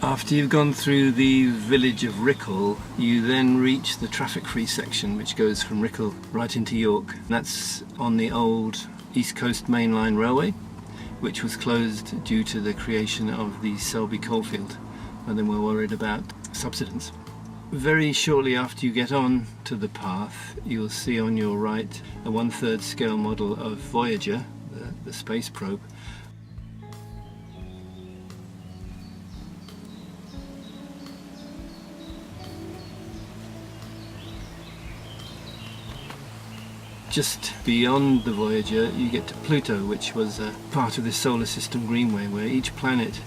After you've gone through the village of Rickle, you then reach the traffic-free section which goes from Rickle right into York. That's on the old East Coast Main Line Railway, which was closed due to the creation of the Selby coalfield when they were worried about subsidence. Very shortly after you get on to the path, you'll see on your right a 1/3 scale model of Voyager, the space probe. Just beyond the Voyager you get to Pluto, which was a part of this solar system greenway where each planet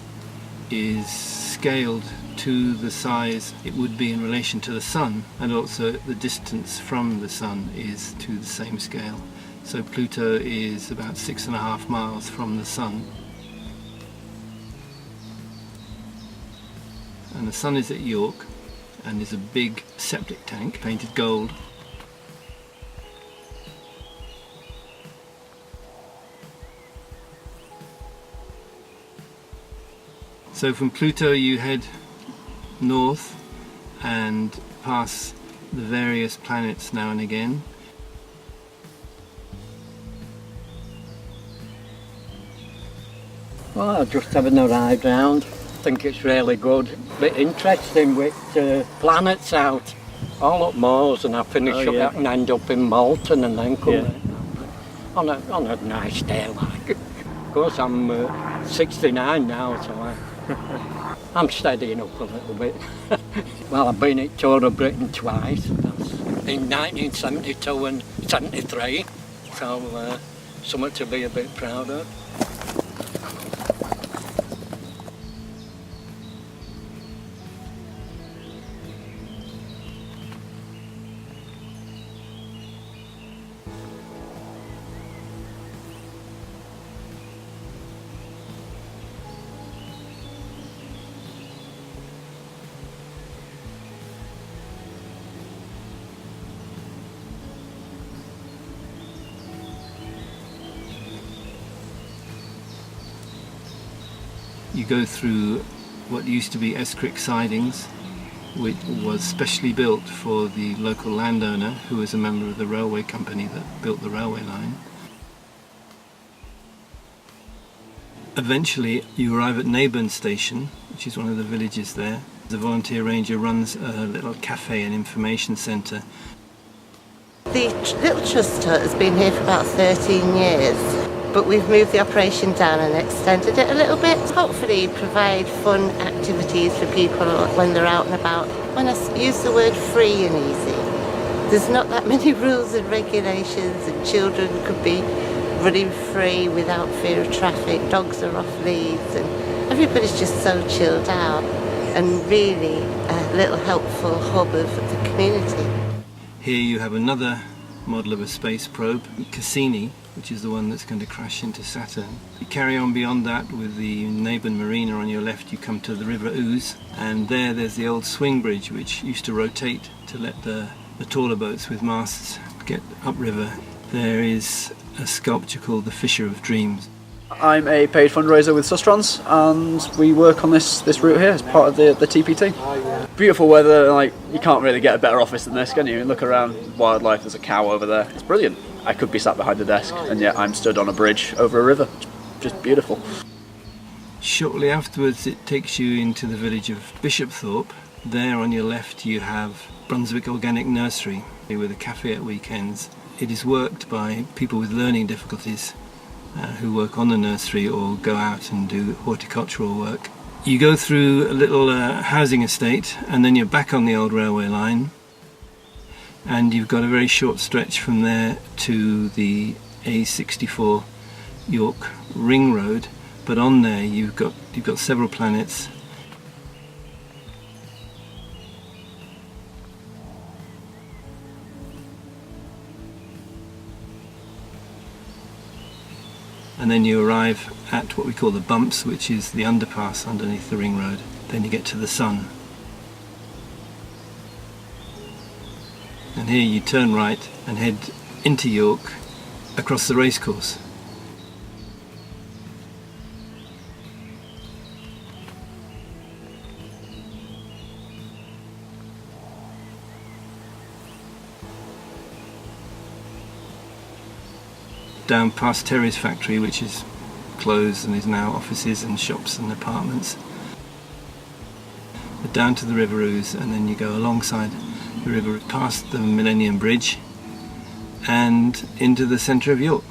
is scaled to the size it would be in relation to the Sun, and also the distance from the Sun is to the same scale. So Pluto is about 6.5 miles from the Sun. And the Sun is at York and is a big septic tank painted gold. So from Pluto you head north and pass the various planets now and again. Well, I've just having a ride round. I think it's really good. A bit interesting with planets out. All up Mars, and I finish up and end up in Malton and then come on a nice day like. Of course I'm 69 now, so I'm steadying up a little bit. Well, I've been at Tour of Britain twice. That's in 1972 and 73, so something to be a bit proud of. You go through what used to be Escrick sidings, which was specially built for the local landowner who was a member of the railway company that built the railway line. Eventually you arrive at Neyburn Station, which is one of the villages there. The volunteer ranger runs a little cafe and information centre. The little trust hut has been here for about 13 years. But we've moved the operation down and extended it a little bit. Hopefully provide fun activities for people when they're out and about. When I use the word free and easy, there's not that many rules and regulations, and children could be running free without fear of traffic. Dogs are off leads and everybody's just so chilled out, and really a little helpful hub of the community. Here you have another model of a space probe, Cassini, which is the one that's going to crash into Saturn. You carry on beyond that with the Neyburn Marina on your left, you come to the River Ouse, and there's the old swing bridge which used to rotate to let the taller boats with masts get upriver. There is a sculpture called the Fisher of Dreams. I'm a paid fundraiser with Sustrans, and we work on this route here as part of the TPT. Beautiful weather, like you can't really get a better office than this, can you? Look around, wildlife, there's a cow over there, it's brilliant. I could be sat behind a desk and yet I'm stood on a bridge over a river, just beautiful. Shortly afterwards it takes you into the village of Bishopthorpe. There on your left you have Brunswick Organic Nursery with a cafe at weekends. It is worked by people with learning difficulties who work on the nursery or go out and do horticultural work. You go through a little housing estate and then you're back on the old railway line, and you've got a very short stretch from there to the A64 York Ring Road, but on there you've got several planets. And then you arrive at what we call the bumps, which is the underpass underneath the ring road. Then you get to the Sun. And here you turn right and head into York across the racecourse. down past Terry's factory, which is closed and is now offices and shops and apartments. But down to the River Ouse, and then you go alongside the river past the Millennium Bridge and into the centre of York.